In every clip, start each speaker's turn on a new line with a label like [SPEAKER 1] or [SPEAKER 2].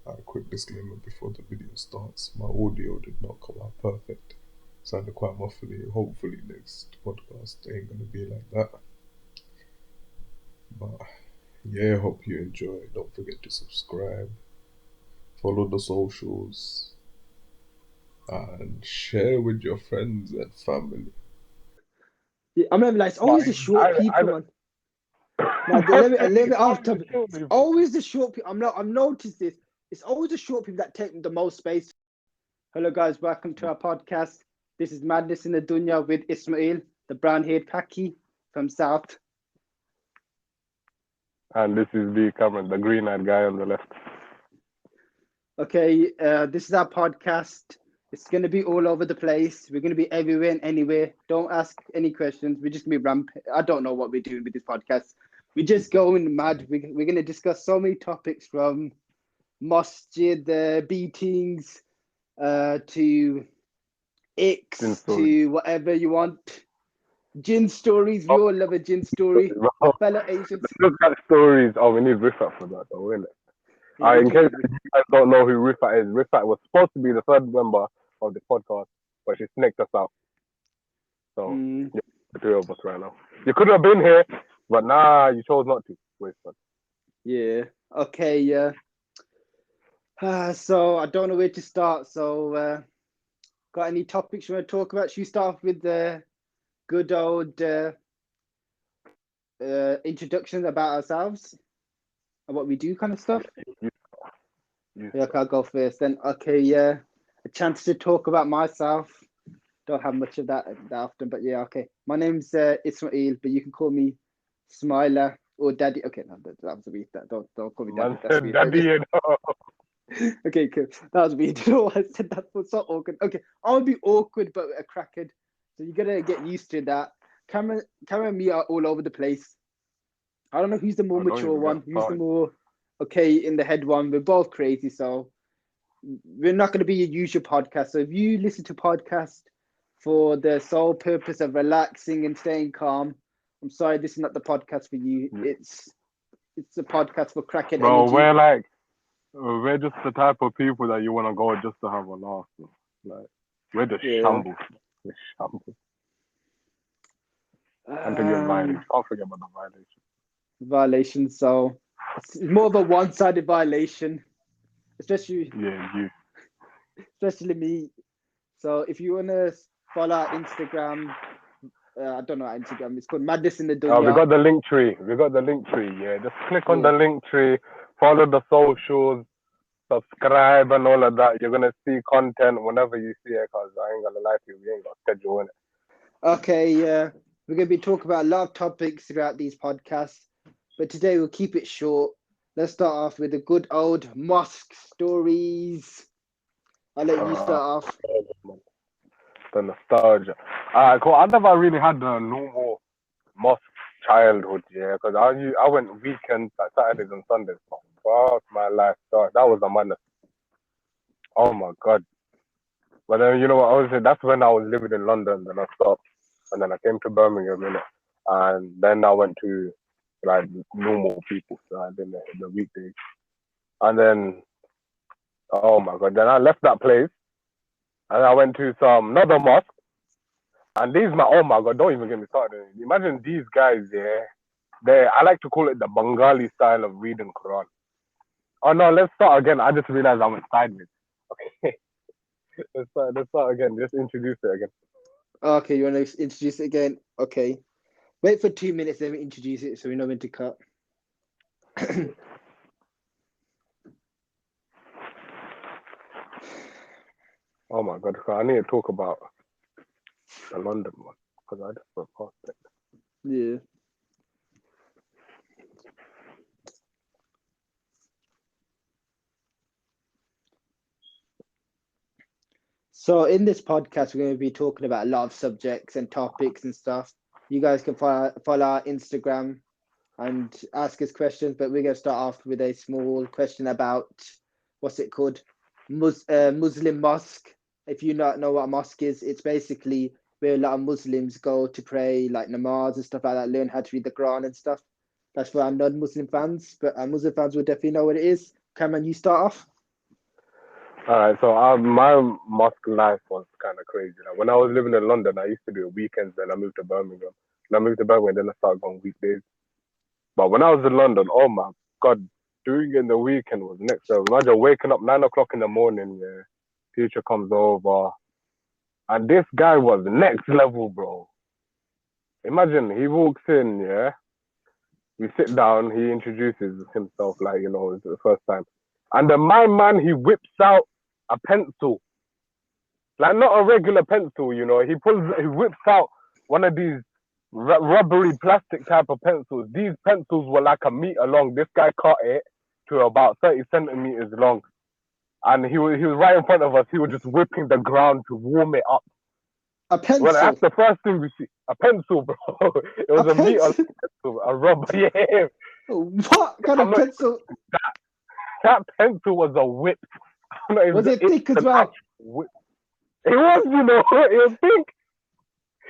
[SPEAKER 1] A quick disclaimer before the video starts. My audio did not come out perfect. Sounded quite muffly. Hopefully next podcast ain't gonna be like that. But yeah, hope you enjoy. Don't forget to subscribe, follow the socials, and share with your friends and family.
[SPEAKER 2] Yeah, I remember, like, it's
[SPEAKER 3] But
[SPEAKER 2] always the short people, man. Now, let me off topic. It's always the short people. I've noticed this. It's always the short people that take the most space. Hello, guys. Welcome to our podcast. This is Madness in the Dunya with Ismail, the brown-haired khaki from South.
[SPEAKER 3] And this is the Cameron, the green-eyed guy on the left.
[SPEAKER 2] Okay, this is our podcast. It's going to be all over the place. We're going to be everywhere and anywhere. Don't ask any questions. We're just going to be rampant. I don't know what we're doing with this podcast. We're just going mad. We're going to discuss so many topics, from masjid, beatings, to X, to whatever you want. Jinn stories. We all love a Jinn story. Fellow Asians.
[SPEAKER 3] Look at stories. Oh, we need Rifat for that, though, innit?
[SPEAKER 2] Yeah,
[SPEAKER 3] In case you guys don't know who Rifat is, Rifat was supposed to be the third member of the podcast, but she snaked us out. So, yeah, the three of us right now. You could have been here, but nah, you chose not to. Waste fun.
[SPEAKER 2] Yeah. Okay. Yeah. So I don't know where to start. So, got any topics you want to talk about? Should we start off with the good old introductions about ourselves and what we do, kind of stuff? Yeah, okay, I'll go first then. Okay, yeah, a chance to talk about myself. Don't have much of that often, but yeah, okay. My name's Ismail, but you can call me Smiler or Daddy. Okay, no, that was weird. Don't call me Daddy.
[SPEAKER 3] Man
[SPEAKER 2] That's
[SPEAKER 3] said
[SPEAKER 2] weird.
[SPEAKER 3] daddy, you know.
[SPEAKER 2] Okay, cool. That was weird. I don't know why I said that. Was so awkward. Okay, I would be awkward, but a crackhead. So you gotta get used to that. Cameron and me are all over the place. I don't know who's the more mature one, who's the more okay in the head one. We're both crazy, so we're not going to be a usual podcast. So if you listen to podcasts for the sole purpose of relaxing and staying calm, I'm sorry, this is not the podcast for you. It's a podcast for crackhead
[SPEAKER 3] Bro,
[SPEAKER 2] energy.
[SPEAKER 3] we're just the type of people that you want to go just to have a laugh. Bro. Like, we're just shambles. We're shambles. And to get violent. Can't forget about the violation.
[SPEAKER 2] Violation. So it's more of a one-sided violation, especially me. So if you want to follow our Instagram, I don't know our Instagram. It's called Madness in the Dunya.
[SPEAKER 3] Oh, we got the link tree. Yeah, just click on the link tree. Follow the socials. Subscribe and all of that. You're gonna see content whenever you see it. Cause I ain't gonna lie to you, we ain't got schedule in it.
[SPEAKER 2] Okay, yeah, we're gonna be talking about a lot of topics throughout these podcasts, but today we'll keep it short. Let's start off with the good old mosque stories. I'll let you start off.
[SPEAKER 3] The nostalgia. Alright, cool. I never really had the normal mosque childhood, yeah, because I went weekends, like Saturdays and Sundays. Fuck my life, God. That was a madness. Oh my God. But then, you know what I was saying? That's when I was living in London, then I stopped. And then I came to Birmingham, innit? And then I went to like normal people, so I did the weekdays. And then, oh my God, then I left that place and I went to another mosque. And oh my God, don't even get me started. Imagine these guys there. I like to call it the Bengali style of reading Quran. Oh no, let's start again. I just realized I went sideways. Okay. let's start again. Just introduce it again.
[SPEAKER 2] Okay, you want to introduce it again? Okay. Wait for 2 minutes, then we introduce it so we know when to cut.
[SPEAKER 3] Oh my God, I need to talk about the London one because I just went past it.
[SPEAKER 2] Yeah. So in this podcast, we're going to be talking about a lot of subjects and topics and stuff. You guys can follow our Instagram and ask us questions, but we're going to start off with a small question about what's it called? Muslim mosque. If you not know what a mosque is, it's basically where a lot of Muslims go to pray, like namaz and stuff like that, learn how to read the Quran and stuff. That's for our non-Muslim fans, but our Muslim fans will definitely know what it is. Cameron, you start off.
[SPEAKER 3] All right, so my mosque life was kind of crazy. Like when I was living in London, I used to do it weekends. Then I moved to Birmingham. Then I moved to Birmingham. Then I started going weekdays. But when I was in London, oh my god, doing it in the weekend was next level. Imagine waking up 9 o'clock in the morning. Yeah, teacher comes over, and this guy was next level, bro. Imagine he walks in. Yeah, we sit down. He introduces himself like it's the first time, and then my man he whips out a pencil. Like not a regular pencil, he whips out one of these rubbery plastic type of pencils. These pencils were like a meter long. This guy cut it to about 30 centimeters long, and he was right in front of us. He was just whipping the ground to warm it up.
[SPEAKER 2] A
[SPEAKER 3] Well, that's
[SPEAKER 2] pencil.
[SPEAKER 3] the first thing we see. A pencil, bro. It
[SPEAKER 2] A
[SPEAKER 3] was a meter long
[SPEAKER 2] pencil.
[SPEAKER 3] pencil, a rubber. Yeah,
[SPEAKER 2] What kind
[SPEAKER 3] I'm
[SPEAKER 2] of
[SPEAKER 3] not.
[SPEAKER 2] pencil?
[SPEAKER 3] That pencil was a whip. I'm not
[SPEAKER 2] Was
[SPEAKER 3] even.
[SPEAKER 2] it
[SPEAKER 3] It's
[SPEAKER 2] thick as
[SPEAKER 3] an
[SPEAKER 2] well?
[SPEAKER 3] actual whip. It was, it was big.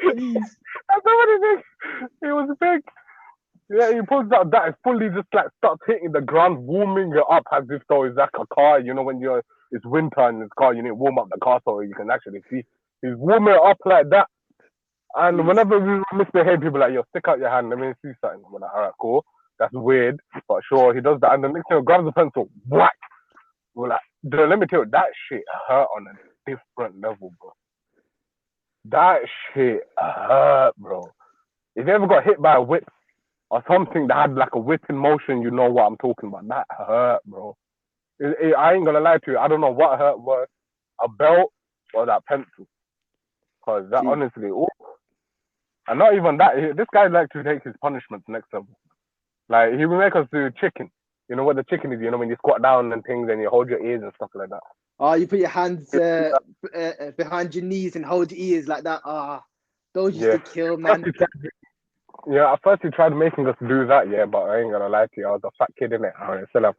[SPEAKER 2] Jeez.
[SPEAKER 3] That's what it is. It was big. Yeah, he pulls out that. It fully just like starts hitting the ground, warming it up as if though it's like a car. When it's winter in this car, you need to warm up the car so you can actually see. He's warming it up like that. And
[SPEAKER 2] Jeez.
[SPEAKER 3] whenever we misbehave, people are like, yo, stick out your hand, let me see something. We're like, all right, cool. That's weird, but sure, he does that. And the next thing, he grabs the pencil, whack. We're like, dude, let me tell you, that shit hurt on a different level, bro. That shit hurt, bro. If you ever got hit by a whip or something that had like a whipping motion, you know what I'm talking about. That hurt, bro. I ain't gonna lie to you. I don't know what hurt worse, a belt or that pencil. Cause that
[SPEAKER 2] Jeez.
[SPEAKER 3] honestly, ooh. And not even that. This guy like to take his punishments next level. Like he will make us do chicken. You know what the chicken is? When you squat down and things and you hold your ears and stuff like that.
[SPEAKER 2] Oh, you put your hands behind your knees and hold your ears like that. Ah, those used
[SPEAKER 3] Yeah.
[SPEAKER 2] to kill, man.
[SPEAKER 3] At first he tried making us do that, yeah, but I ain't gonna lie to you, I was a fat kid in it. I still am,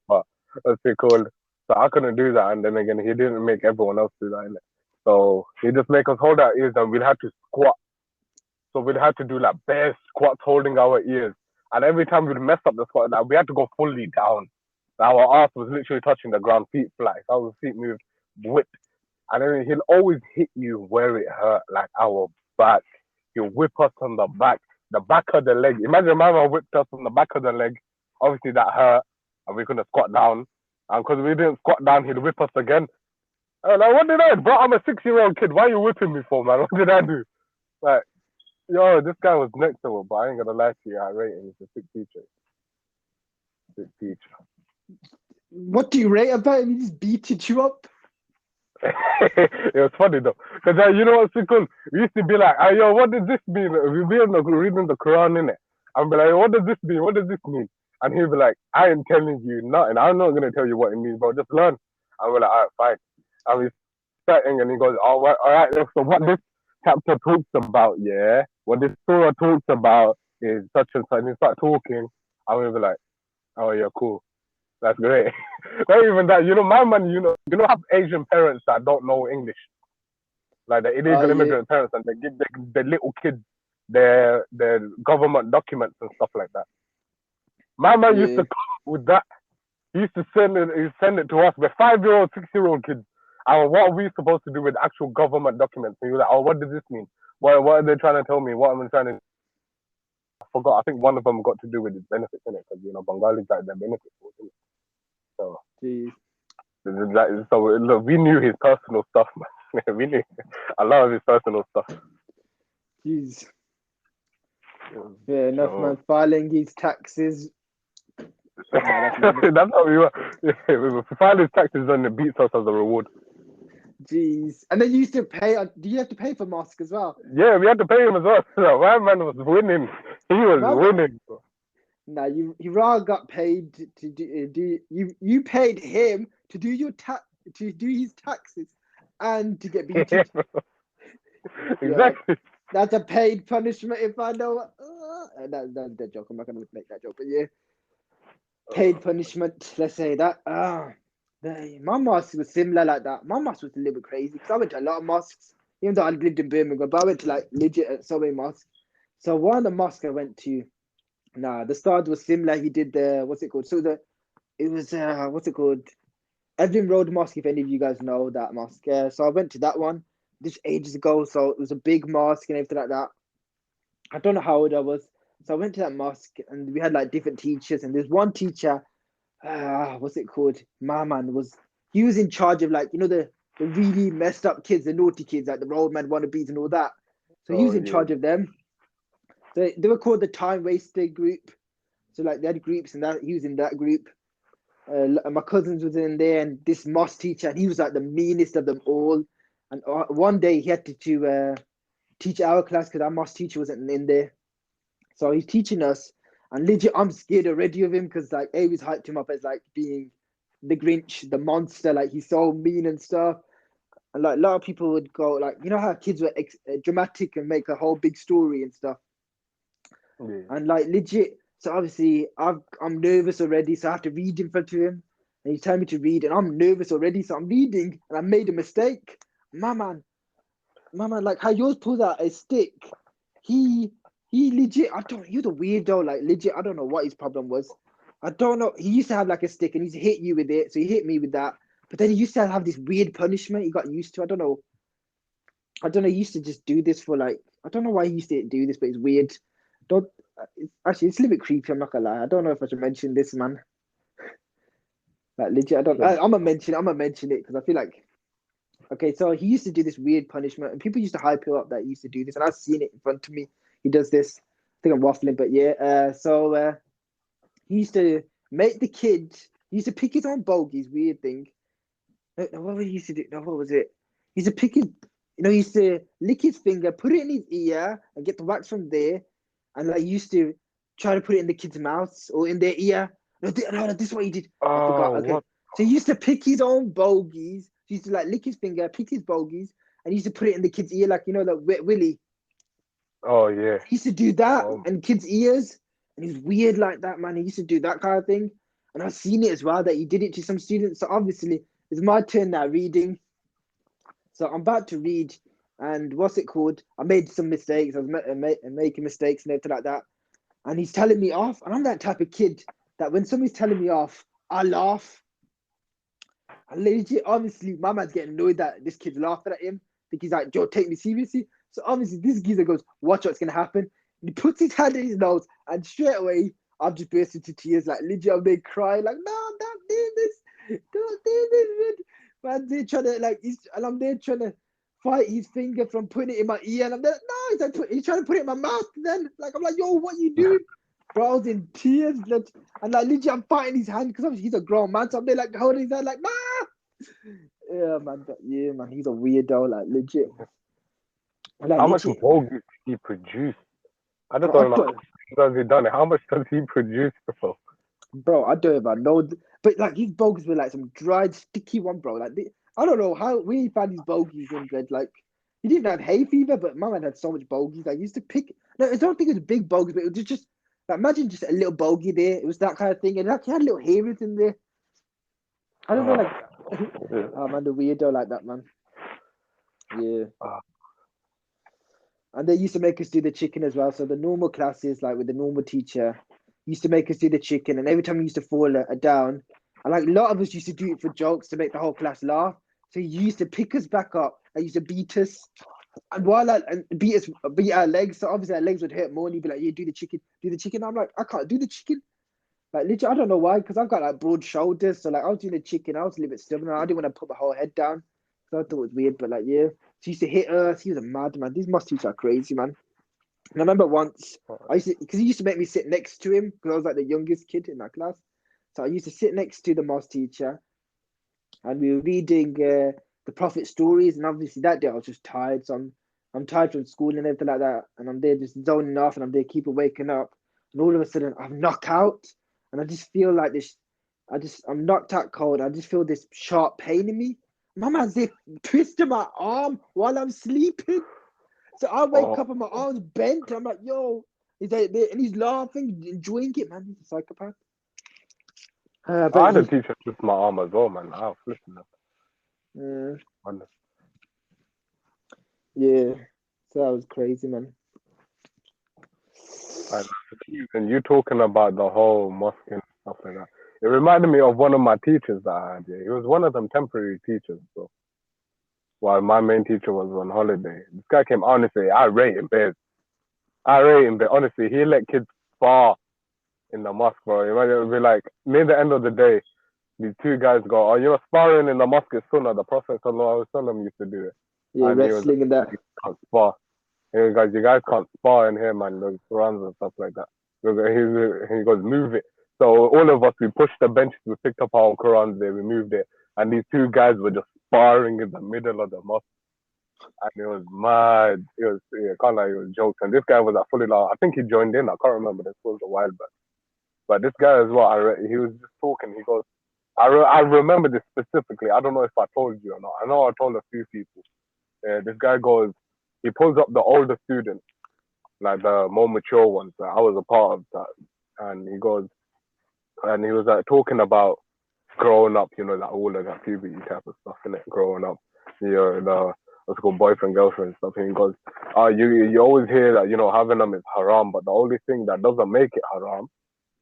[SPEAKER 3] but that's too cool. So I couldn't do that, and then again, he didn't make everyone else do that, innit? So he just make us hold our ears, and we'd have to squat. So we'd have to do like bare squats holding our ears, and every time we'd mess up the squat, like we had to go fully down. Our ass was literally touching the ground, feet flat. If our feet moved, whip. And then he'll always hit you where it hurt, like our back. He'll whip us on the back of the leg. Imagine my mama whipped us on the back of the leg. Obviously that hurt, and we couldn't squat down. And because we didn't squat down, he'd whip us again. And like, what did I do? Bro, I'm a 6-year-old kid. Why are you whipping me for, man? What did I do? Like, yo, this guy was next level, but I ain't gonna lie to you. I rate him. He's a sick teacher. Sick teacher.
[SPEAKER 2] What do you rate about him? He just beated you up.
[SPEAKER 3] It was funny though, because you know what's so cool? We used to be like, yo, what does this mean? We'd be reading the Quran in it, and be like, what does this mean? What does this mean? And he'd be like, I ain't telling you nothing. I'm not gonna tell you what it means, bro. Just learn. And we're like, all right, fine. And we starting, and he goes, all right. So what this chapter talks about, yeah, what this surah talks about is such and such. And he start talking, and we'll be like, oh yeah, cool. That's great. Not even that, my man, have Asian parents that don't know English, like the
[SPEAKER 2] Oh
[SPEAKER 3] illegal
[SPEAKER 2] yeah,
[SPEAKER 3] immigrant parents, and they give the little kids their government documents and stuff like that. My man used
[SPEAKER 2] yeah.
[SPEAKER 3] to come with that. He used to send it to us. We're 5-year-old, 6-year-old kids. And what are we supposed to do with actual government documents? And you're like, oh, what does this mean? What are they trying to tell me? What am I trying to? I forgot. I think one of them got to do with his benefits in it, because Bengalis like their benefits. So.
[SPEAKER 2] Jeez.
[SPEAKER 3] So look, we knew his personal stuff, man. We knew a lot of his personal stuff.
[SPEAKER 2] Jeez. Yeah, enough man filing his taxes.
[SPEAKER 3] That's how we were. Yeah, we were filing his taxes and it beats us as a reward.
[SPEAKER 2] Jeez. And then you used to pay. Do you have to pay for mosque as well?
[SPEAKER 3] Yeah, we had to pay him as well. So my man was winning. He was winning.
[SPEAKER 2] Nah, you rather got paid to do you paid him to do to do his taxes and to get beaten.
[SPEAKER 3] Exactly.
[SPEAKER 2] Yeah, that's a paid punishment if I know. That's a joke. I'm not gonna make that joke, but yeah, paid punishment. Let's say that. My mosque was similar like that. My mosque was a little bit crazy because I went to a lot of mosques, even though I lived in Birmingham, but I went to like legit at so many mosques. So one of the mosques I went to. Nah, the start was similar. He did the what's it called? So it was what's it called? Edwin Road Mosque, if any of you guys know that mosque. So I went to that one this ages ago. So it was a big mosque and everything like that. I don't know how old I was. So I went to that mosque and we had like different teachers. And there's one teacher, what's it called? My man he was in charge of like, the really messed up kids, the naughty kids, like the roadman wannabes and all that. So he
[SPEAKER 3] Oh
[SPEAKER 2] was in
[SPEAKER 3] yeah.
[SPEAKER 2] charge of them. So they were called the time waster group. So like they had groups and that he was in that group. My cousins was in there, and this mosque teacher, and he was like the meanest of them all. And one day he had to teach our class because our mosque teacher wasn't in there. So he's teaching us, and legit, I'm scared already of him because like Avis hyped him up as like being the Grinch, the monster, like he's so mean and stuff. And like a lot of people would go like, you know how kids were dramatic and make a whole big story and stuff.
[SPEAKER 3] Yeah.
[SPEAKER 2] And like legit, so obviously I'm nervous already, so I have to read in front of him. And he's telling me to read, and I'm nervous already, so I'm reading, and I made a mistake. My man, like how yours pulls out a stick. He he legit, I don't. You're the weirdo, like legit. I don't know what his problem was. I don't know. He used to have like a stick, and he's hit you with it, so he hit me with that. But then he used to have this weird punishment. He got used to. I don't know. I don't know. He used to just do this for like. I don't know why he used to do this, but it's weird. Don't. It's a little bit creepy. I'm not gonna lie. I don't know if I should mention this, man. Like legit, I don't.
[SPEAKER 3] Yeah.
[SPEAKER 2] I'm gonna mention. I'm gonna mention it because I feel like. Okay, so he used to do this weird punishment, and people used to hype him up that he used to do this, and I've seen it in front of me. He does this. I think I'm waffling, but yeah. So he used to make the kid. He used to pick his own bogies. Weird thing. No, what he used to do? No, what was it? He used to pick his. He used to lick his finger, put it in his ear, and get the wax from there, and like he used to try to put it in the kid's mouth or in their ear. No, this is what he did. I forgot.
[SPEAKER 3] Oh,
[SPEAKER 2] Okay,
[SPEAKER 3] what?
[SPEAKER 2] so he used to pick his own bogies. He used to like lick his finger, pick his bogies, and he used to put it in the kid's ear, like like Wet Willie.
[SPEAKER 3] Oh yeah.
[SPEAKER 2] He used to do that
[SPEAKER 3] Oh,
[SPEAKER 2] in kids' ears, and he's weird like that, man. He used to do that kind of thing, and I've seen it as well that he did it to some students. So obviously, it's my turn now reading. So I'm about to read, and what's it called? I made some mistakes. I was making mistakes and everything like that. And he's telling me off, and I'm that type of kid that when somebody's telling me off, I laugh. And legit, obviously, my man's getting annoyed that this kid's laughing at him. I think he's like, Joe, take me seriously. So obviously, this geezer goes, watch what's gonna happen. And he puts his hand in his nose, and straight away, I'm just burst into tears. Like legit, I'm there crying, like, no, don't do this, don't do this, man. Man, they're trying to and I'm there trying to fight his finger from putting it in my ear, and I'm there, no, he's trying to put it in my mouth. Then, like, I'm like, yo, what you doing? Bro, I was in tears, and like legit, I'm fighting his hand because obviously he's a grown man. So I'm there like holding his hand, like, nah. Yeah, man, but yeah, man, he's a weirdo, like legit. Like
[SPEAKER 3] how much
[SPEAKER 2] legit,
[SPEAKER 3] bogus did he produce? I just
[SPEAKER 2] bro. I
[SPEAKER 3] don't know how
[SPEAKER 2] don't,
[SPEAKER 3] much does he done it. How much does he produce, bro?
[SPEAKER 2] bro. I don't even know. But like his bogeys were like some dried, sticky one, bro. Like I don't know where he found his bogeys in, but like he didn't have hay fever, but my man had so much bogeys. Like he used to pick. No, I don't think it was big bogeys, but it was just like imagine just a little bogey there. It was that kind of thing, and like he had little hairs in there. I don't know,
[SPEAKER 3] Oh,
[SPEAKER 2] like
[SPEAKER 3] yeah.
[SPEAKER 2] oh man, the weirdo like that, man. Yeah.
[SPEAKER 3] Oh,
[SPEAKER 2] And they used to make us do the chicken as well. So the normal classes, like with the normal teacher, used to make us do the chicken. And every time we used to fall down, and like a lot of us used to do it for jokes to make the whole class laugh. So he used to pick us back up and used to beat us. And and beat our legs. So obviously our legs would hurt more. And he'd be like, "Yeah, do the chicken, do the chicken." I'm like, I can't do the chicken. Like literally, I don't know why, because I've got like broad shoulders. So like I was doing the chicken, I was a little bit stubborn. I didn't want to put my whole head down. So I thought it was weird, but like yeah. She used to hit us. He was a madman. These must teachers are crazy, man. And I remember once I used to, because he used to make me sit next to him because I was like the youngest kid in that class. So I used to sit next to the maths teacher, and we were reading the Prophet stories. And obviously that day I was just tired, so I'm tired from school and everything like that. And I'm there just zoning off, and I'm there keep waking up. And all of a sudden I'm knocked out, and I just feel like this. I'm knocked out cold. I just feel this sharp pain in me. My man's there twisting my arm while I'm sleeping. So I wake
[SPEAKER 3] oh.
[SPEAKER 2] up and my arm's bent. I'm like, yo, is that there? And he's laughing, enjoying it, man. He's a psychopath.
[SPEAKER 3] I
[SPEAKER 2] But
[SPEAKER 3] had a
[SPEAKER 2] he,
[SPEAKER 3] teacher twist my arm as well, man. I was flipping
[SPEAKER 2] uh,
[SPEAKER 3] them.
[SPEAKER 2] yeah. So that was crazy, man.
[SPEAKER 3] And you talking about the whole mosque and stuff like that. It reminded me of one of my teachers that I had. Yeah. He was one of them temporary teachers. So while my main teacher was on holiday, this guy came. Honestly, I rate him, babe. I rate him, but honestly, he let kids spar in the mosque, bro. Imagine it would be like near the end of the day, these two guys go, "Oh, you're sparring in the mosque is sunnah." The Prophet sallallahu alaihi wasallam used to do it,
[SPEAKER 2] Yeah,
[SPEAKER 3] and he was
[SPEAKER 2] wrestling and that.
[SPEAKER 3] like, "You can't spar. Hey guys, you guys can't spar in here, man. There's Qurans and stuff like that." He goes, "Move it." So all of us, we pushed the benches, we picked up our Qurans, they removed it, and these two guys were just sparring in the middle of the mosque, and it was mad. It was, yeah, can't lie, it was jokes. And this guy was at fully loud. I think he joined in. I can't remember. This was a while back. But this guy as well, he was just talking. He goes, I remember this specifically. I don't know if I told you or not. I know I told a few people. This guy goes, he pulls up the older students, like the more mature ones. That I was a part of that. And he goes, and he was like talking about growing up, you know, like all of that puberty type of stuff in it, growing up, you know, the what's it called, boyfriend, girlfriend stuff. And he goes, you always hear that, you know, having them is haram, but the only thing that doesn't make it haram,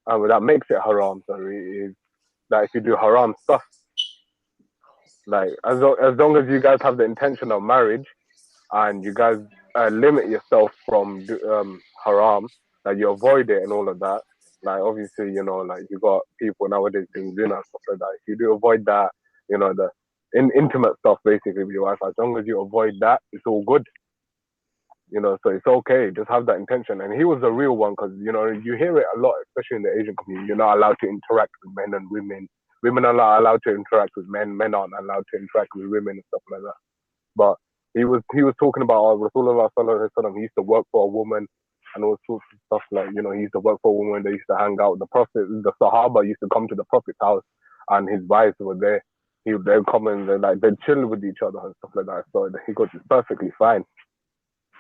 [SPEAKER 3] and that makes it haram, sorry, is that if you do haram stuff, like as long as you guys have the intention of marriage and you guys limit yourself from haram, like you avoid it and all of that. Like obviously, you know, like you got people nowadays doing zina and stuff like that. If you do avoid that, you know, the intimate stuff basically with your wife, as long as you avoid that, it's all good. You know, so it's okay. Just have that intention. And he was a real one because, you know, you hear it a lot, especially in the Asian community. You're not allowed to interact with men and women. Women are not allowed to interact with men. Men aren't allowed to interact with women and stuff like that. But he was talking about Rasulullah sallallahu alaihi wasallam. He used to work for a woman and all sorts of stuff like, you know, he used to work for a woman. They used to hang out. The Sahaba used to come to the Prophet's house and his wives were there. They'd come and they'd chill with each other and stuff like that. So he goes, it's perfectly fine.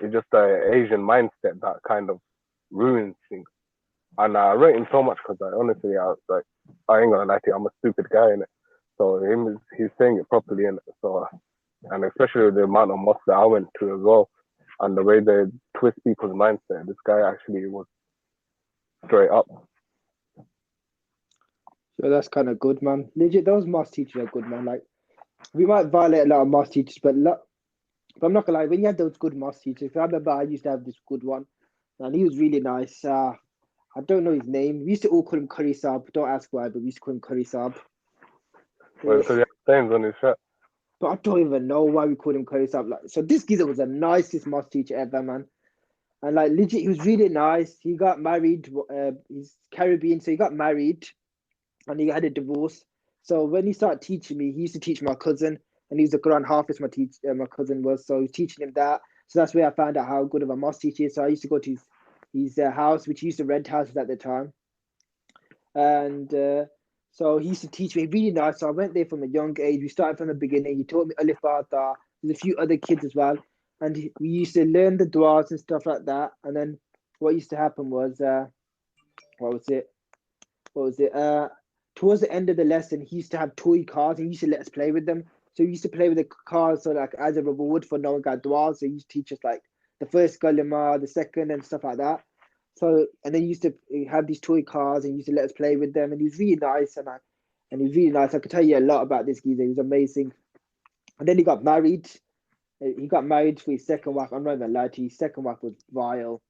[SPEAKER 3] It's just the Asian mindset that kind of ruins things. And I rate him so much because honestly, I ain't gonna lie to you, I'm a stupid guy in it. So he's saying it properly in it. So, and especially with the amount of mosques that I went to as well, and the way they twist people's mindset, this guy actually was straight up.
[SPEAKER 2] So that's kind of good, man. Legit, those maths teachers are good, man. Like, we might violate a lot of maths teachers, but I'm not gonna lie, when you have those good maths teachers, I remember I used to have this good one, and he was really nice. I don't know his name. We used to all call him Curry Saab. Don't ask why, but we used to call him Curry Saab.
[SPEAKER 3] Well, because he had stains on his shirt.
[SPEAKER 2] But I don't even know why we called him Curry Saab. Like, so this geezer was the nicest maths teacher ever, man. And like legit, he was really nice. He got married. He's Caribbean, so he got married, and he had a divorce. So when he started teaching me, he used to teach my cousin, and he was a Quran Hafiz. My cousin was, so he was teaching him that. So that's where I found out how good of a mosque teacher is. So I used to go to his house, which he used to rent houses at the time, and so he used to teach me really nice. So I went there from a young age. We started from the beginning. He taught me Alif Bata. There's a few other kids as well, and we used to learn the du'as and stuff like that. And then what used to happen was, what was it? Towards the end of the lesson, he used to have toy cars and he used to let us play with them. So we used to play with the cars, so like as a reward for knowing our dua. So he used to teach us like the first kalima, the second, and stuff like that. So and then he used to have these toy cars and he used to let us play with them. And he was really nice, and he was really nice. I could tell you a lot about this geezer. He was amazing. And then he got married. He got married for his second wife. I'm not even lying to you. His second wife was vile.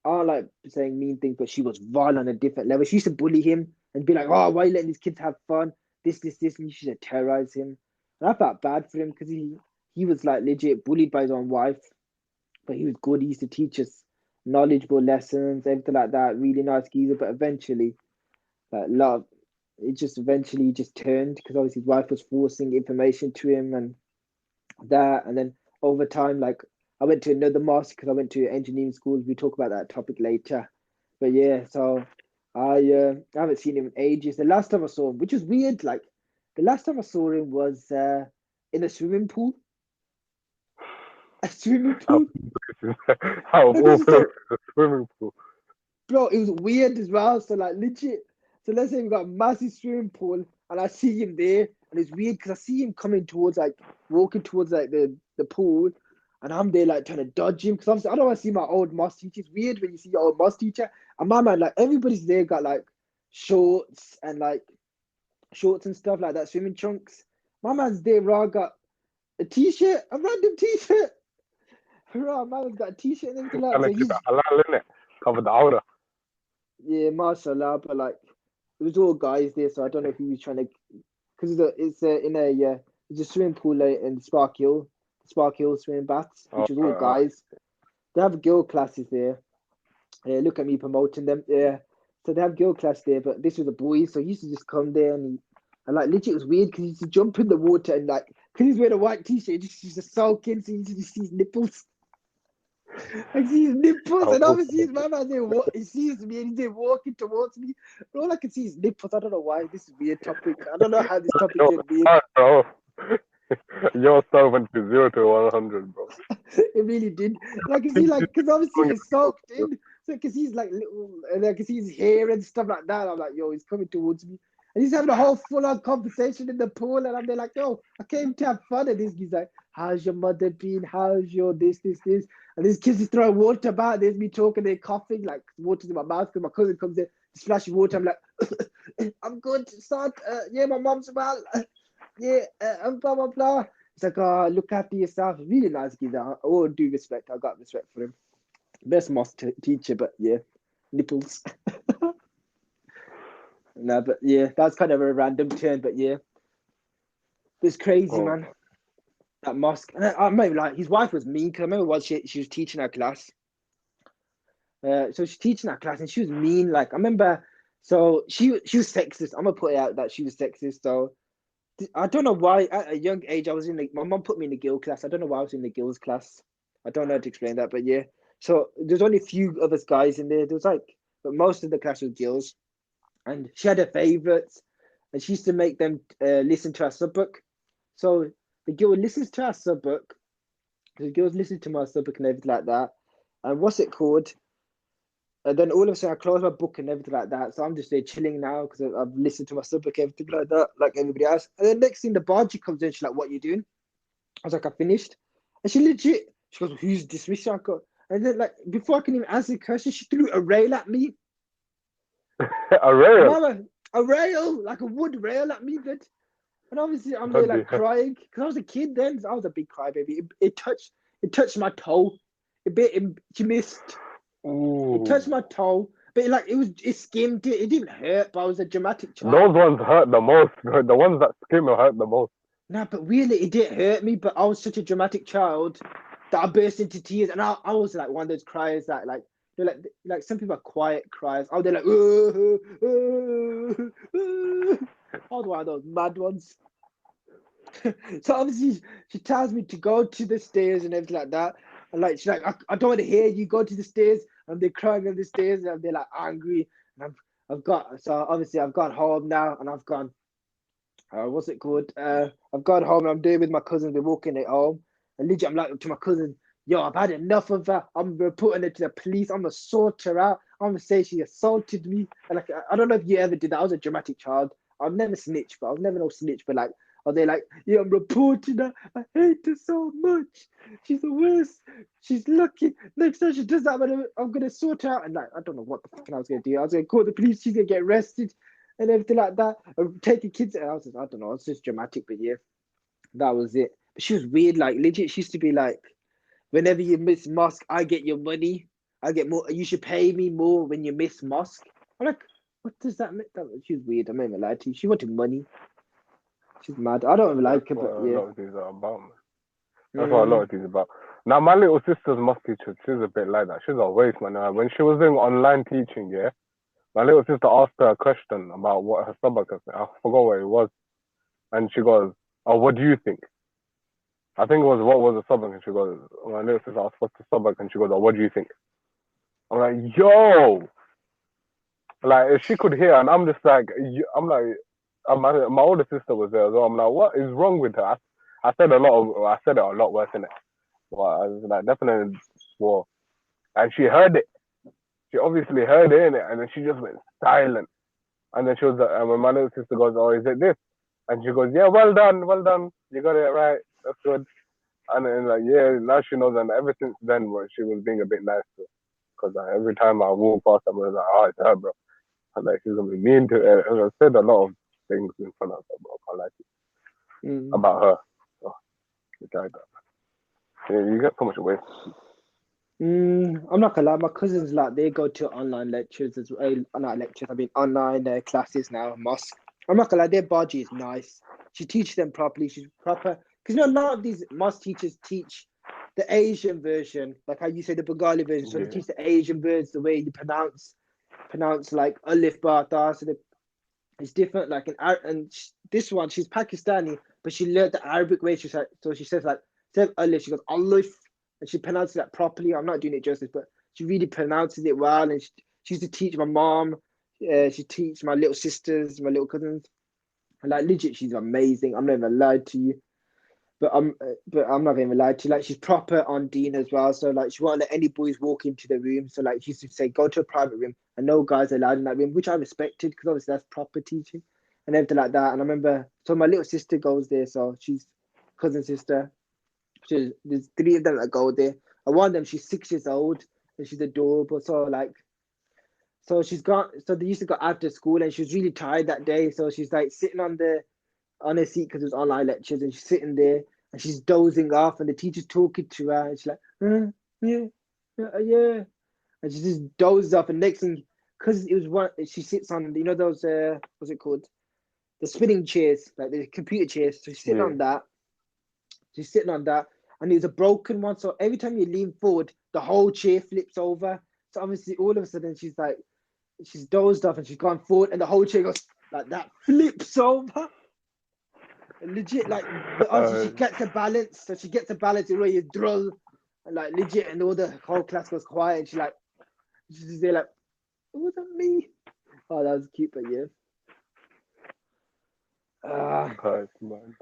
[SPEAKER 2] I don't like saying mean things, but she was vile on a different level. She used to bully him and be like, "Oh, why are you letting these kids have fun? This," and she used to terrorize him. And I felt bad for him because he was like legit bullied by his own wife, but he was good. He used to teach us knowledgeable lessons, everything like that. Really nice geezer. But eventually, like love, it just eventually just turned because obviously his wife was forcing information to him and that, and then over time, like I went to another mosque because I went to engineering school. We talk about that topic later. But yeah, so I haven't seen him in ages. The last time I saw him, which was weird, like the last time I saw him was in a swimming pool. A swimming pool.
[SPEAKER 3] Out of
[SPEAKER 2] No,
[SPEAKER 3] all
[SPEAKER 2] this is
[SPEAKER 3] places,
[SPEAKER 2] so,
[SPEAKER 3] a swimming pool.
[SPEAKER 2] bro. It was weird as well. So like legit. So let's say we got a massive swimming pool, and I see him there, and it's weird because I see him coming towards like walking towards like the pool, and I'm there like trying to dodge him because I don't want to see my old mosque teacher. It's weird when you see your old mosque teacher. And my man, like everybody's there got like shorts and like shorts and stuff like that, swimming trunks. My man's there, raw got a t-shirt, a random t-shirt. Raw, my man's got a t-shirt and everything like
[SPEAKER 3] Trying
[SPEAKER 2] that.
[SPEAKER 3] to
[SPEAKER 2] So
[SPEAKER 3] keep it
[SPEAKER 2] he's,
[SPEAKER 3] halal, innit? Cover the aura.
[SPEAKER 2] yeah, mashallah, but like, it was all guys there, so I don't know if he was trying to, because it's a swimming pool in Spark Hill swimming baths, which was all guys. They have girl classes there. Yeah, look at me promoting them. Yeah. So they have girl class there, but this was a boy, so he used to just come there and like legit it was weird because he used to jump in the water and like because he's wearing a white t-shirt, he just used to soak in, so you used to see his nipples. I see his nipples, and
[SPEAKER 3] Oh,
[SPEAKER 2] obviously his mama there he sees me and he's there walking towards me. And all I can see is nipples. I don't know why this is a weird topic. I don't know how this topic
[SPEAKER 3] yo,
[SPEAKER 2] get weird.
[SPEAKER 3] bro. Your star went to 0 to 100, bro.
[SPEAKER 2] It really did. And I can see like because obviously it's soaked in. So because he's like little, and I can see his hair and stuff like that. I'm like, yo, he's coming towards me, and he's having a whole full-on conversation in the pool, and I'm there like, yo, I came to have fun, and he's like, how's your mother been? How's your this? And these kids is throwing water about. There's me talking, they're coughing, like water's in my mouth because my cousin comes in, splashing water. I'm like, I'm good, son. Yeah, my mom's well. Yeah, blah blah blah. It's like, oh, look after yourself. Really nice geezer. All due respect, I got respect for him. Best mosque teacher, but yeah, nipples. No, but yeah, that's kind of a random turn, but yeah, it's crazy,
[SPEAKER 3] Oh,
[SPEAKER 2] man. That mosque. And I remember, like, his wife was mean because I remember what she was teaching our class. So she's teaching our class and she was mean. Like, I remember, so she was sexist. I'm gonna put it out that she was sexist. So I don't know why at a young age I was my mom put me in the girl class. I don't know why I was in the girls class. I don't know how to explain that, but yeah. So there's only a few of us guys in there. There was like, but most of the class was girls. And she had her favorites, and she used to make them listen to our subbook. So the girl listens to our subbook. The girls listen to my subbook and everything like that. And what's it called? And then all of a sudden I close my book and everything like that. So I'm just there chilling now because I've listened to my subbook, everything like that, like everybody else. And then next thing the bargy comes in, she's like, "What are you doing?" I was like, "I finished." And she goes, "Who's dismissed?" I go, and then like before I can even answer the question, she threw a rail at me.
[SPEAKER 3] a rail.
[SPEAKER 2] Mama, a rail, like a wood rail at me, good. And obviously I'm there
[SPEAKER 3] Bloody
[SPEAKER 2] like
[SPEAKER 3] hell.
[SPEAKER 2] crying because I was a kid then. So I was a big crybaby. It touched my toe. She missed. It touched
[SPEAKER 3] Ooh.
[SPEAKER 2] my toe, but it skimmed it. It didn't hurt, but I was a dramatic child.
[SPEAKER 3] Those ones hurt the most. The ones that skim hurt the most.
[SPEAKER 2] No, but really, it didn't hurt me. But I was such a dramatic child that I burst into tears, and I was like one of those criers that they're like some people are quiet cries. Oh, they're like, I was one of those mad ones. So obviously she tells me to go to the stairs and everything like that. And like she's like, I don't want to hear you go to the stairs. And they're crying on the stairs and they're like angry. And I've got home now and I've gone, what's it called? I've gone home and I'm there with my cousins. We're walking it home. And legit, I'm like to my cousin, yo, I've had enough of her. I'm reporting her to the police. I'm gonna sort her out. I'm gonna say she assaulted me. And like, I don't know if you ever did that. I was a dramatic child. I've never snitched, but I was never no snitch. But like, are they like, yeah, I'm reporting her. I hate her so much. She's the worst. She's lucky. Next time she does that, I'm gonna sort her out. And like, I don't know what the fuck I was gonna do. I was gonna call the police. She's gonna get arrested and everything like that. Taking kids. And I don't know. It's just dramatic, but yeah, that was it. But she was weird. Like legit, she used to be like, whenever you miss mosque, I get your money. I get more. You should pay me more when you miss mosque. I'm like, what does that mean? She's weird. I'm not even lie to you. She wanted money. She's mad. I don't even
[SPEAKER 3] That's
[SPEAKER 2] like her,
[SPEAKER 3] what
[SPEAKER 2] but
[SPEAKER 3] a
[SPEAKER 2] yeah.
[SPEAKER 3] lot of these are about, man. That's what a lot
[SPEAKER 2] Mm.
[SPEAKER 3] of these are about. Now, my little sister's must teacher, she's a bit like that. She's a waste, man. When she was doing online teaching, yeah, my little sister asked her a question about what her subject was. I forgot what it was. And she goes, "Oh, what do you think?" I think it was, "What was the subject?" And she goes, my little sister asked, "What's the subject?" And she goes, "Oh, what do you think?" I'm like, yo! Like, if she could hear, and I'm just like, I'm like, my older sister was there as well. I'm like, what is wrong with her? I said I said it a lot worse than it. Well, I was like, definitely swore. And she heard it. She obviously heard it, innit? And then she just went silent. And then she was, and when my little sister goes, "Oh, is it this?" And she goes, "Yeah, well done, well done. You got it right. That's good." And then like, yeah, now she knows. And ever since then, when she was being a bit nice to her, because every time I walk past, I'm like, "Oh, it's her, bro." And like, she's gonna be mean to her. And I said a lot of things in front of her, bro. I like it
[SPEAKER 2] Mm.
[SPEAKER 3] about her. So, the guy that. Yeah, you get so much away.
[SPEAKER 2] I'm not gonna lie, my cousins like they go to online lectures as well. Not lectures, I mean online classes now, mosque. I'm not gonna lie, their Baji is nice. She teaches them properly. She's proper because a lot of these mosque teachers teach the Asian version, like how you say the Bengali version. So they
[SPEAKER 3] Yeah.
[SPEAKER 2] teach the Asian words the way you pronounce like alif ba ta. So it's different. Like this one, she's Pakistani, but she learned the Arabic way. So she says like instead of alif, she goes alif, and she pronounces that properly. I'm not doing it justice, but she really pronounces it well. And she used to teach my mom. She teach my little sisters, my little cousins. And like legit, she's amazing. I'm not even lied to you. But I'm not even lied to you. Like she's proper on Dean as well. So like she won't let any boys walk into the room. So like she used to say, go to a private room and no guys are allowed in that room, which I respected because obviously that's proper teaching and everything like that. And I remember, so my little sister goes there. So she's cousin sister. There's three of them that go there. And one of them, she's 6 years old and she's adorable. So they used to go after school and she was really tired that day. So she's like sitting on her seat because it was online lectures and she's sitting there and she's dozing off and the teacher's talking to her and she's like, yeah, yeah. And she just dozes off and next thing, because it was one, she sits on, those, what's it called? The spinning chairs, like the computer chairs. So she's sitting
[SPEAKER 3] Yeah.
[SPEAKER 2] on that. She's sitting on that and it was a broken one. So every time you lean forward, the whole chair flips over. So obviously all of a sudden she's dozed off and she's gone forward and the whole chair goes like that, flips over. Legit, like, but obviously
[SPEAKER 3] Uh,
[SPEAKER 2] she gets a balance. So she gets a balance where you drill, and like legit, and all the whole class goes quiet. And she's just there like, it wasn't me. Oh, that was cute, but yeah.
[SPEAKER 3] Christ, man.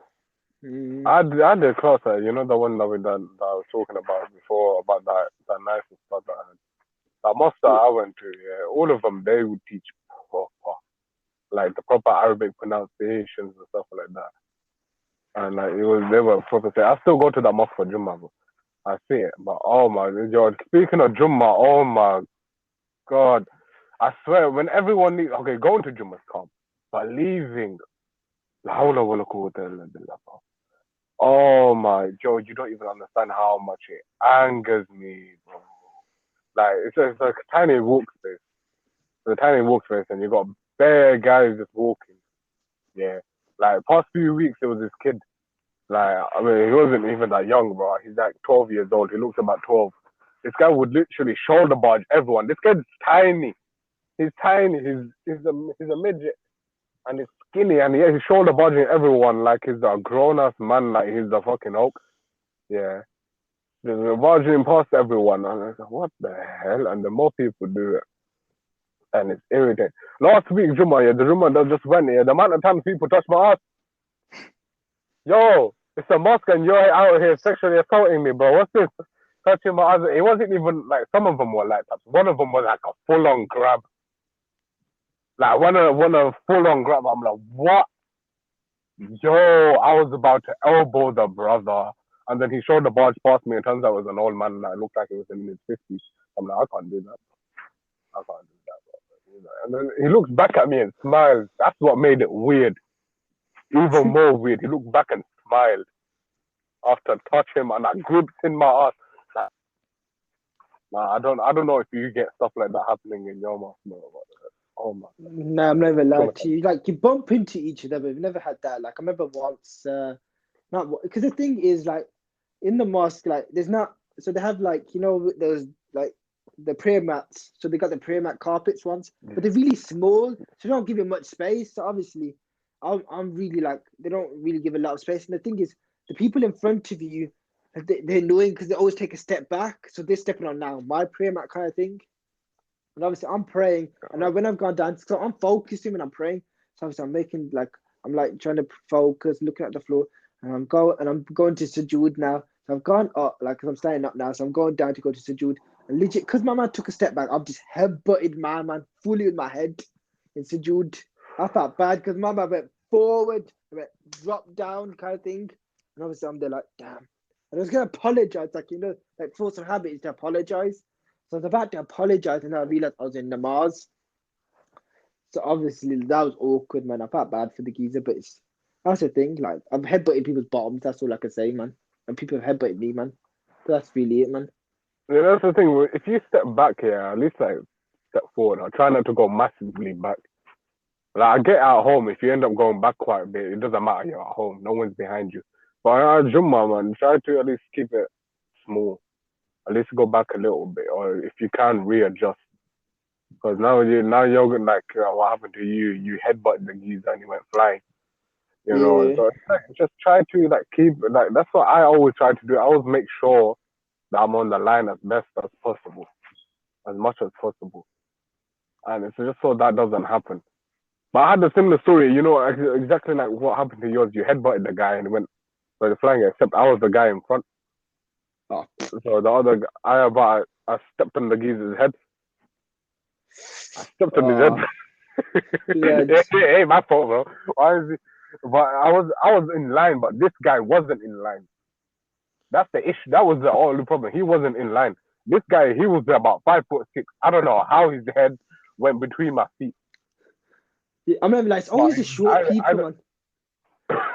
[SPEAKER 2] Mm,
[SPEAKER 3] I had a class, the one that I was talking about before, about that nice stuff that I had. That master I went to, yeah, all of them, they would teach proper, like the proper Arabic pronunciations and stuff like that. And like they were proper. I still go to that mosque for Jummah, bro. I see it, but oh my God, speaking of Jummah, oh my God, I swear, when everyone leaves, okay, going to Jummah is calm, but leaving, la hawla wa la quwwata illa billah, bro. Oh my Joe, you don't even understand how much it angers me, bro. Like it's like a tiny walk space. It's a tiny walk space, and you got bare guys just walking. Yeah. Like past few weeks, there was this kid. Like I mean, he wasn't even that young, bro. He's like 12 years old. He looks about 12. This guy would literally shoulder barge everyone. This kid's tiny. He's tiny. He's a midget, and he's skinny, and yeah, he's shoulder barging everyone like he's a grown ass man, like he's the fucking Hulk. Yeah. There's a barging past everyone, and I was like, what the hell? And the more people do it, and it's irritating. Last week, Juma, yeah, the Juma that just went here, the amount of times people touch my ass, yo, it's a mosque and you're out here sexually assaulting me, bro. What's this? Touching my ass. It wasn't even like, some of them were like that. One of them was like a full on grab. Like one of full on grab. I'm like, what? Yo, I was about to elbow the brother. And then he showed the barge past me. It turns out it was an old man that looked like he was in his 50s. I'm like, I can't do that. I can't do that, bro. And then he looks back at me and smiles. That's what made it weird. Even more weird. He looked back and smiled after touch him and I gripped in my ass. Like, nah, I don't know if you get stuff like that happening in your mouth, bro. Oh my God.
[SPEAKER 2] no, I'm never lied to you. Like you bump into each other, but we've never had that. Like I remember once, not because the thing is like in the mosque, like there's not. So they have like those like the prayer mats. So they got the prayer mat carpets ones, but they're really small, so they don't give you much space. So obviously, I'm really like they don't really give a lot of space. And the thing is, the people in front of you, they're annoying because they always take a step back. So they're stepping on now my prayer mat kind of thing. And obviously, I'm praying, and when I've gone down, so I'm focusing when I'm praying. So obviously, I'm like trying to focus, looking at the floor, and I'm going to sujood now. So I've gone up, like, cause I'm standing up now, so I'm going down to go to sujood. And legit, cause my man took a step back, I've just headbutted my man fully with my head in sujood. I felt bad because my man went forward, went drop down kind of thing, and obviously I'm there like, damn. And I was gonna apologize, like force of habit is to apologize. So I was about to apologize and I realized I was in namaz. So obviously that was awkward, man. I felt bad for the geezer, but that's the thing. Like I've headbutted people's bottoms. That's all I can say, man. And people have headbutted me, man. But that's really it, man.
[SPEAKER 3] Yeah, that's the thing. If you step back here, at least like step forward. I try not to go massively back. Like I get at home. If you end up going back quite a bit, it doesn't matter. You're at home. No one's behind you. But at Jumma, man, try to at least keep it small. At least go back a little bit, or if you can readjust. Because now you're like, what happened to you? You headbutt the geezer and you went flying. You know,
[SPEAKER 2] Yeah,
[SPEAKER 3] so it's like, just try to like keep like that's what I always try to do. I always make sure that I'm on the line as best as possible, as much as possible, and it's just so that doesn't happen. But I had a similar story, you know, exactly like what happened to yours. You headbutted the guy and he went flying, except I was the guy in front.
[SPEAKER 2] oh,
[SPEAKER 3] So the other guy, I stepped on the geezer's head. I stepped on his head.
[SPEAKER 2] oh,
[SPEAKER 3] Hey,
[SPEAKER 2] lads.
[SPEAKER 3] hey, my fault, bro. Why is he? But I was in line, but this guy wasn't in line. That's the issue. That was the only problem. He wasn't in line. This guy, he was about 5'6". I don't know how his head went between my feet.
[SPEAKER 2] Yeah, I remember, like, it's
[SPEAKER 3] But
[SPEAKER 2] always the short
[SPEAKER 3] I
[SPEAKER 2] people,
[SPEAKER 3] don't.
[SPEAKER 2] man.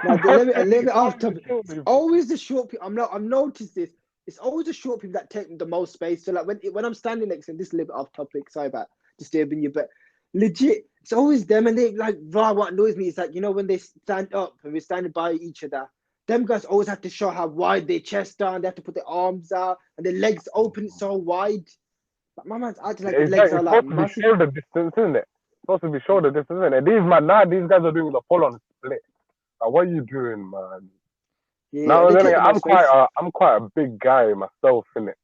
[SPEAKER 2] Now,
[SPEAKER 3] That's
[SPEAKER 2] a
[SPEAKER 3] it.
[SPEAKER 2] little
[SPEAKER 3] It's
[SPEAKER 2] bit off
[SPEAKER 3] always the
[SPEAKER 2] topic.
[SPEAKER 3] short
[SPEAKER 2] It's
[SPEAKER 3] people.
[SPEAKER 2] always the short people. I've noticed this. It's always the short people that take the most space. So, like, when I'm standing next to them, this is a little bit off topic. Sorry about disturbing you, but legit, it's always them. And they, like, what annoys me is, like, you know, when they stand up and we're standing by each other, them guys always have to show how wide their chest are. And they have to put their arms out and their legs open so wide. But my man's acting like his legs are,
[SPEAKER 3] It's
[SPEAKER 2] like,
[SPEAKER 3] supposed to be
[SPEAKER 2] massive.
[SPEAKER 3] shoulder distance, isn't it? It's supposed to be shoulder distance, isn't it? These guys are doing the full on split. Like, what are you doing, man?
[SPEAKER 2] Yeah,
[SPEAKER 3] Now
[SPEAKER 2] they
[SPEAKER 3] then
[SPEAKER 2] take
[SPEAKER 3] again,
[SPEAKER 2] the most space.
[SPEAKER 3] I'm quite a big guy myself, innit?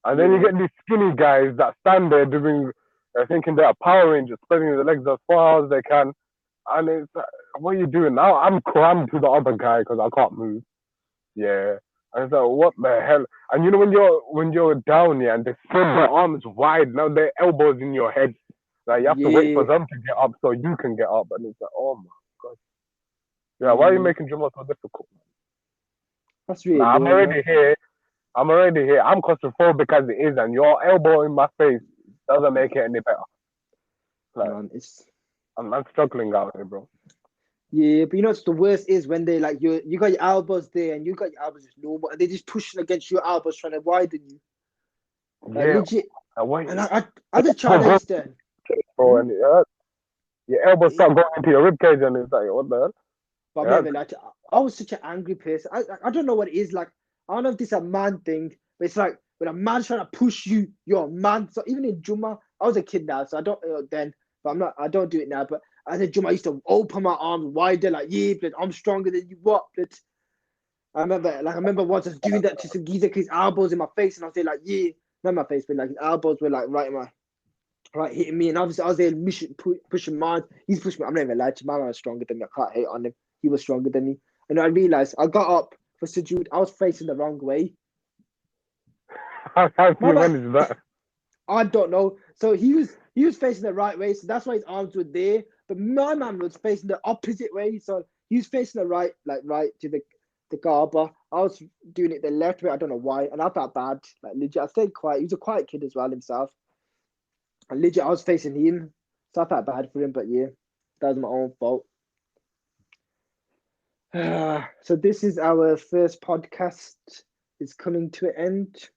[SPEAKER 3] And then you
[SPEAKER 2] Yeah.
[SPEAKER 3] get these skinny guys that stand there doing, thinking they're a Power Ranger, spreading their legs as far as they can. And it's like, what are you doing now? I'm crammed to the other guy because I can't move. Yeah. And it's like, what the hell? And you know when you're down here and they spread their arms wide, now their elbows in your head. Like you have to wait for
[SPEAKER 2] Yeah.
[SPEAKER 3] them to get up so you can get up. And it's like, oh my god. Yeah, why are you
[SPEAKER 2] Mm,
[SPEAKER 3] making Jumbo so difficult?
[SPEAKER 2] that's really
[SPEAKER 3] Nah, I'm
[SPEAKER 2] annoying, man.
[SPEAKER 3] already here. I'm already here. I'm claustrophobic as it is, and your elbow in my face doesn't make it any better. Like
[SPEAKER 2] Man, it's
[SPEAKER 3] I'm struggling out here, bro.
[SPEAKER 2] yeah, but you know what's the worst is when they like you got your elbows there and you got your elbows just normal and they just pushing against your elbows trying to widen you. Like
[SPEAKER 3] Yeah,
[SPEAKER 2] legit.
[SPEAKER 3] wait,
[SPEAKER 2] And I just try to understand.
[SPEAKER 3] bro,
[SPEAKER 2] Hmm?
[SPEAKER 3] and your elbows start going into your rib cage, and it's like, what the hell?
[SPEAKER 2] But I'm
[SPEAKER 3] Yeah,
[SPEAKER 2] not even like I was such an angry person. I don't know what it is like. I don't know if this is a man thing, but it's like when a man's trying to push you, you're a man. So even in Juma, I was a kid now, so I don't then, but I'm not. I don't do it now. But as a Juma, I used to open my arms wider, like yeah, but I'm stronger than you. What? But I remember once I was doing that to some geezer, his elbows in my face, and I was there like yeah, not my face, but like his elbows were like right in my right hitting me, and obviously I was there pushing mine. He's pushing me. I'm not even lying to you. My man was stronger than me. I can't hate on him. He was stronger than me. And I realized I got up for sujood. I was facing the wrong way.
[SPEAKER 3] how do
[SPEAKER 2] My
[SPEAKER 3] you
[SPEAKER 2] man,
[SPEAKER 3] manage that?
[SPEAKER 2] I don't know. So he was facing the right way, so that's why his arms were there. But my man was facing the opposite way, so he was facing the right, like right to the Garber. I was doing it the left way. I don't know why, and I felt bad. Like legit, I stayed quiet. He was a quiet kid as well himself. And legit, I was facing him, so I felt bad for him. But yeah, that was my own fault. So this is our first podcast. It's coming to an end.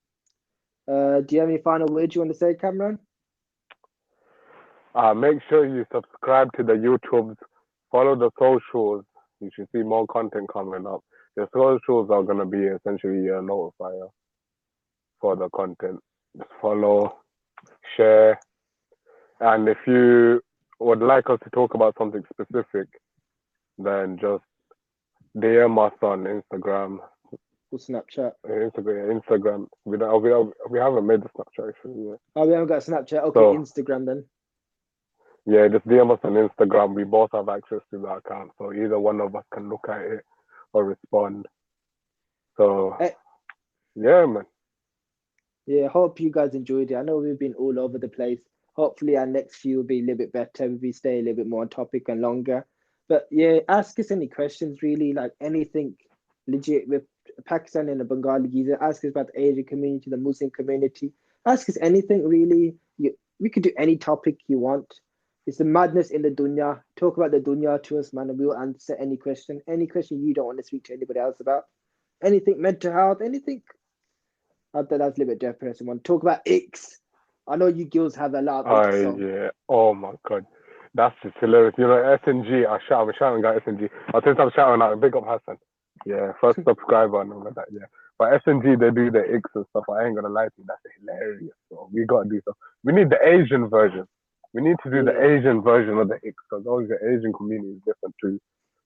[SPEAKER 2] Do you have any final words you want to say, Cameron?
[SPEAKER 3] Make sure you subscribe to the YouTubes, follow the socials. You should see more content coming up. The socials are gonna be essentially a notifier for the content. Just follow, share, and if you would like us to talk about something specific, then just DM us on Instagram.
[SPEAKER 2] Or Snapchat?
[SPEAKER 3] Instagram. We haven't made the Snapchat actually. Yeah.
[SPEAKER 2] Oh, we haven't got Snapchat. Okay,
[SPEAKER 3] So
[SPEAKER 2] Instagram then.
[SPEAKER 3] yeah, just DM us on Instagram. We both have access to that account, so either one of us can look at it or respond. So
[SPEAKER 2] Eh,
[SPEAKER 3] yeah, man.
[SPEAKER 2] yeah, hope you guys enjoyed it. I know we've been all over the place. Hopefully, our next few will be a little bit better. We stay a little bit more on topic and longer. But yeah, ask us any questions, really, like anything legit with Pakistan and the Bengali geezer. Ask us about the Asian community, the Muslim community. Ask us anything, really. We could do any topic you want. It's the madness in the dunya. Talk about the dunya to us, man, and we'll answer any question. Any question you don't want to speak to anybody else about. Anything mental health, anything. I thought that's a little bit depressing. One. Talk about icks. I know you girls have a lot of
[SPEAKER 3] Oh
[SPEAKER 2] icks, so
[SPEAKER 3] yeah. Oh my god. That's just hilarious. You know, SNG, I'm shouting out SNG. Since I'm shouting out, big up Hassan. Yeah, first subscriber and all of that, yeah. But SNG, they do the X and stuff. I ain't gonna lie to you, that's hilarious. So we gotta do so. We need the Asian version. We need to do the
[SPEAKER 2] yeah,
[SPEAKER 3] Asian version of the X because obviously the Asian community is different to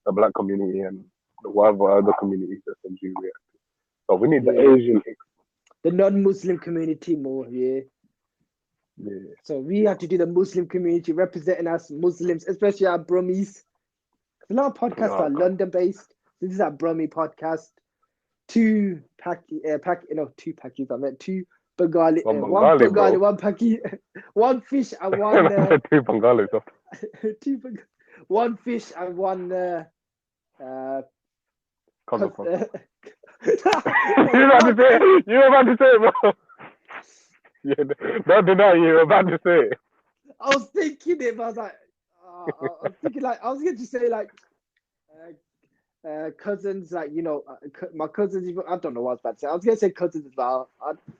[SPEAKER 3] the black community and the whatever other communities SNG react to. So we need the
[SPEAKER 2] yeah.
[SPEAKER 3] Asian X.
[SPEAKER 2] The non-Muslim community more, yeah.
[SPEAKER 3] Yeah.
[SPEAKER 2] So we have to do the Muslim community representing us Muslims, especially our Brummies. A lot of podcasts
[SPEAKER 3] Oh
[SPEAKER 2] are
[SPEAKER 3] god.
[SPEAKER 2] London-based. This is our Brummy podcast. Two Pakis. I meant two Bengali,
[SPEAKER 3] One
[SPEAKER 2] one
[SPEAKER 3] Bengali,
[SPEAKER 2] Bengali,
[SPEAKER 3] bro.
[SPEAKER 2] one Paki, one fish and one
[SPEAKER 3] Two Bengalis.
[SPEAKER 2] two one fish and one
[SPEAKER 3] Cousin
[SPEAKER 2] cause,
[SPEAKER 3] from. You're about to say it. You're about to say it, bro. Yeah, don't deny you're about to say it.
[SPEAKER 2] I was thinking it, but I was like, I was thinking like I was going to say like cousins, like my cousins. Even I don't know what I was about to say. I was going to say cousins as well,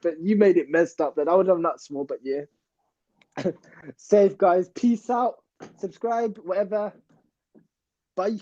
[SPEAKER 2] but you made it messed up. That I would have not small, but yeah. Safe guys, peace out. Subscribe, whatever. Bye.